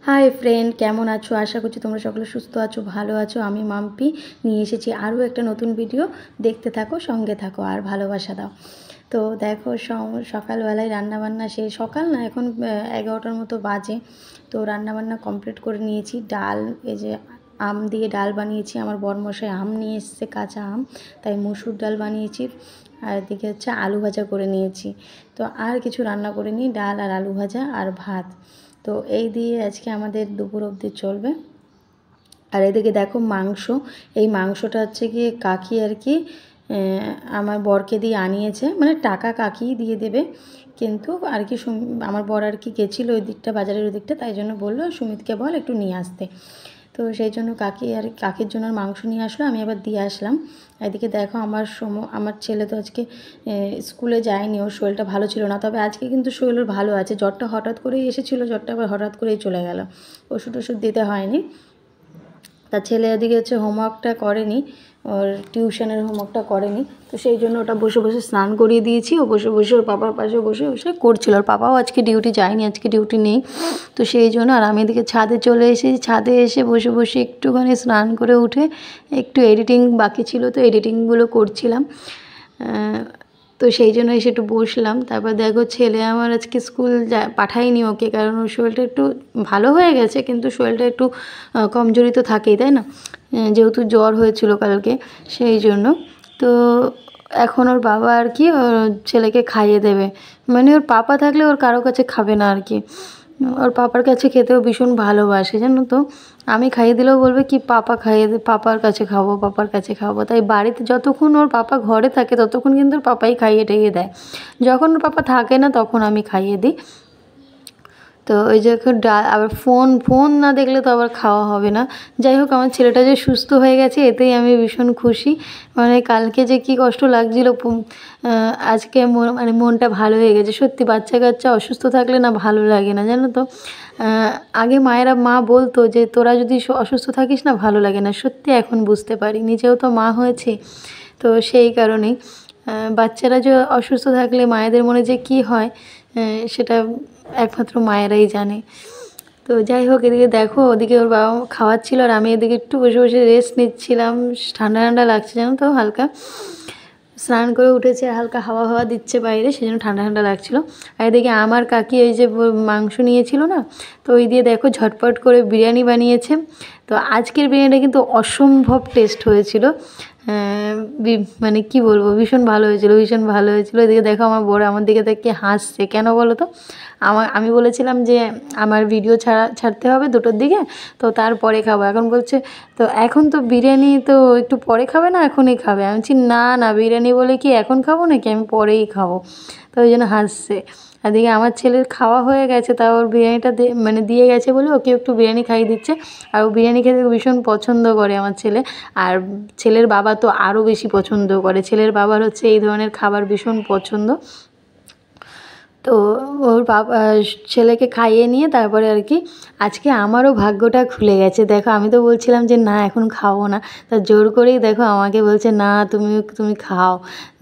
Hi friend, কেমন আছো? আশা করছি তোমরা সকলে সুস্থ আছো, ভালো আছো। আমি মাম্পি নিয়ে এসেছি আরও একটা নতুন ভিডিও। দেখতে থাকো, সঙ্গে থাকো আর ভালোবাসা দাও। তো দেখো, সকালবেলায় রান্নাবান্না সেই সকাল না, এখন 11টার মতো বাজে। তো রান্নাবান্না কমপ্লিট করে নিয়েছি। ডাল, এই যে আম দিয়ে ডাল বানিয়েছি। আমার বরমশাই আম নিয়ে এসছে, কাঁচা আম, তাই মসুর ডাল বানিয়েছি। আর এদিকে হচ্ছে আলু ভাজা করে নিয়েছি। তো আর কিছু রান্না করে নিই, ডাল আর আলু ভাজা আর ভাত। তো এই দিয়ে আজকে আমাদের দুপুর অবধি চলবে। আর এদিকে দেখো মাংস, এই মাংসটা হচ্ছে গিয়ে কাকি আর কি আমার বরকে দিয়ে আনিয়েছে, মানে টাকা কাকি দিয়ে দেবে, কিন্তু আর কি আমার বর আর কি গেছিলো ওই দিকটা, বাজারের ওই দিকটা, তাই জন্য বললো সুমিতকে বল একটু নিয়ে আসতে। তো সেই জন্য কাকির জন্য মাংস নিয়ে আসলো, আমি আবার দিয়ে আসলাম। এদিকে দেখো আমার ছেলে তো আজকে স্কুলে যায়নি, ওর শরীরটা ভালো ছিল না। তবে আজকে কিন্তু শরীর ভালো আছে। জ্বরটা হঠাৎ করেই এসেছিলো, জ্বরটা আবার হঠাৎ করেই চলে গেল। ওষুধ দিতে হয়নি। তা ছেলে এদিকে হচ্ছে হোমওয়ার্কটা করেনি, ওর টিউশনের হোমওয়ার্কটা করেনি। তো সেই জন্য ওটা বসে বসে স্নান করিয়ে দিয়েছি। ও বসে বসে ওর পাপার পাশে বসে বসে করছিল। ওর পাপাও আজকে ডিউটি যায়নি, আজকে ডিউটি নেই। তো সেই জন্য আর আমি এদিকে ছাদে চলে এসেছি। ছাদে এসে বসে বসে একটুখানি স্নান করে উঠে একটু এডিটিং বাকি ছিল, তো এডিটিংগুলো করছিলাম। তো সেই জন্য এসে একটু বসলাম। তারপর দেখো ছেলে আমার আজকে স্কুল পাঠাইনি ওকে, কারণ ওর শরীরটা একটু ভালো হয়ে গেছে, কিন্তু শরীরটা একটু কমজোরি তো থাকেই, তাই না? যেহেতু জ্বর হয়েছিল কালকে, সেই জন্য। তো এখন ওর বাবা আর কি ওর ছেলেকে খাইয়ে দেবে, মানে ওর পাপা থাকলে ওর কারো কাছে খাবে না আর কি। ওর পাপার কাছে খেতেও ভীষণ ভালোবাসে, জানো তো। আমি খাইয়ে দিলেও বলবে কি পাপা খাইয়ে দে, পাপার কাছে খাবো, পাপার কাছে খাবো। তাই বাড়িতে যতক্ষণ ওর পাপা ঘরে থাকে ততক্ষণ কিন্তু ওর পাপাই খাইয়ে টাইয়ে দেয়। যখন ওর পাপা থাকে না তখন আমি খাইয়ে দিই। তো ওই যে আবার ফোন না দেখলে তো আবার খাওয়া হবে না। যাই হোক, আমার ছেলেটা যে সুস্থ হয়ে গেছে এতেই আমি ভীষণ খুশি। মানে কালকে যে কী কষ্ট লাগছিল, আজকে মানে মনটা ভালো হয়ে গেছে। সত্যি বাচ্চা কাচ্চা অসুস্থ থাকলে না ভালো লাগে না, জানো তো। আগে মা বলতো যে তোরা যদি অসুস্থ থাকিস না ভালো লাগে না। সত্যি এখন বুঝতে পারি, নিজেও তো মা হয়েছে। তো সেই কারণেই বাচ্চারা যে অসুস্থ থাকলে মায়েদের মনে যে কী হয় সেটা একমাত্র মায়েরাই জানে। তো যাই হোক, এদিকে দেখো ওদিকে ওর বাবা খাওয়াচ্ছিল আর আমি এদিকে একটু বসে বসে রেস্ট নিচ্ছিলাম। ঠান্ডা ঠান্ডা লাগছে, জানো তো, হালকা স্নান করে উঠেছে, হালকা হাওয়া দিচ্ছে বাইরে, সেই জন্য ঠান্ডা ঠান্ডা লাগছিলো। আর এদিকে আমার কাকি ওই যে মাংস নিয়েছিল না, তো ওই দিয়ে দেখো ঝটপট করে বিরিয়ানি বানিয়েছে। তো আজকের বিরিয়ানিটা কিন্তু অসম্ভব টেস্ট হয়েছিল। মানে কি বলবো, ভীষণ ভালো হয়েছিল, ভীষণ ভালো হয়েছিল। এদিকে দেখো আমার বড় আমার দিকে দেখে হাসছে, কেন বলো তো? আমি বলেছিলাম যে আমার ভিডিও ছাড়তে হবে 2টোর দিকে, তো তারপরে খাবো। এখন বলছে তো এখন তো বিরিয়ানি তো একটু পরে খাবে না, এখনই খাবে? আমি বলছি না বিরিয়ানি বলে কি এখন খাবো নাকি, আমি পরেই খাবো। তো ওই জন্য হাসছে। এদিকে আমার ছেলের খাওয়া হয়ে গেছে, তা ওর বিরিয়ানিটা মানে দিয়ে গেছে বলে ওকে একটু বিরিয়ানি খাইয়ে দিচ্ছে। আর ও বিরিয়ানি খেতে ভীষণ পছন্দ করে আমার ছেলে। আর ছেলের বাবা তো আরও বেশি পছন্দ করে। ছেলের বাবার হচ্ছে এই ধরনের খাবার ভীষণ পছন্দ। তো ওর বাবা ছেলেকে খাইয়ে নিয়ে তারপরে আর কি আজকে আমারও ভাগ্যটা খুলে গেছে। দেখো, আমি তো বলছিলাম যে না এখন খাবো না, তা জোর করেই দেখো আমাকে বলছে না তুমি খাও।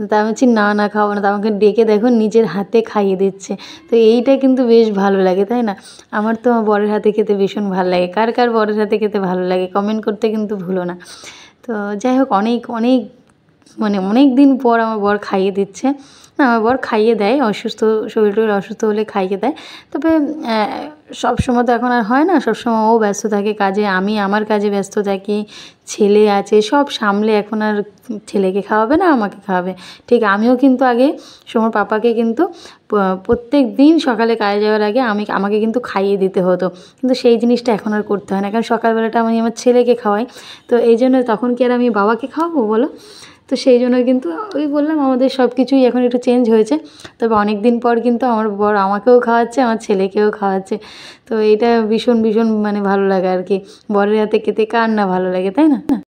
তা আমি বলছি না খাবো না, তা আমাকে ডেকে দেখো নিজের হাতে খাইয়ে দিচ্ছে। তো এইটা কিন্তু বেশ ভালো লাগে, তাই না? আমার তো আমার বরের হাতে খেতে ভীষণ ভালো লাগে। কার কার বরের হাতে খেতে ভালো লাগে কমেন্ট করতে কিন্তু ভুলো না। তো যাই হোক, মানে অনেক দিন পর আমার বর খাইয়ে দিচ্ছে। না, আমার বর খাইয়ে দেয়, শরীর অসুস্থ হলে খাইয়ে দেয়। তবে সবসময় তো এখন আর হয় না, সবসময় ও ব্যস্ত থাকে কাজে, আমি আমার কাজে ব্যস্ত থাকি, ছেলে আছে, সব সামলে এখন আর ছেলেকে খাওয়াবে না আমাকে খাওয়াবে। ঠিক আমিও কিন্তু আগে সোমর পাপাকে কিন্তু প্রত্যেক দিন সকালে কাজে যাওয়ার আগে আমাকে কিন্তু খাইয়ে দিতে হতো, কিন্তু সেই জিনিসটা এখন আর করতে হয় না, কারণ সকালবেলাটা আমি আমার ছেলেকে খাওয়াই। তো এই জন্য তখন কি আর আমি বাবাকে খাওয়াবো বলো? তো সেই জন্য কিন্তু ওই বললাম আমাদের সব কিছুই এখন একটু চেঞ্জ হয়েছে। তবে অনেক দিন পর কিন্তু আমার বর আমাকেও খাওয়াচ্ছে, আমার ছেলেকেও খাওয়াচ্ছে। তো এটা ভীষণ ভীষণ মানে ভালো লাগে আর কি। বরের হাতে খেতে কার না ভালো লাগে, তাই না?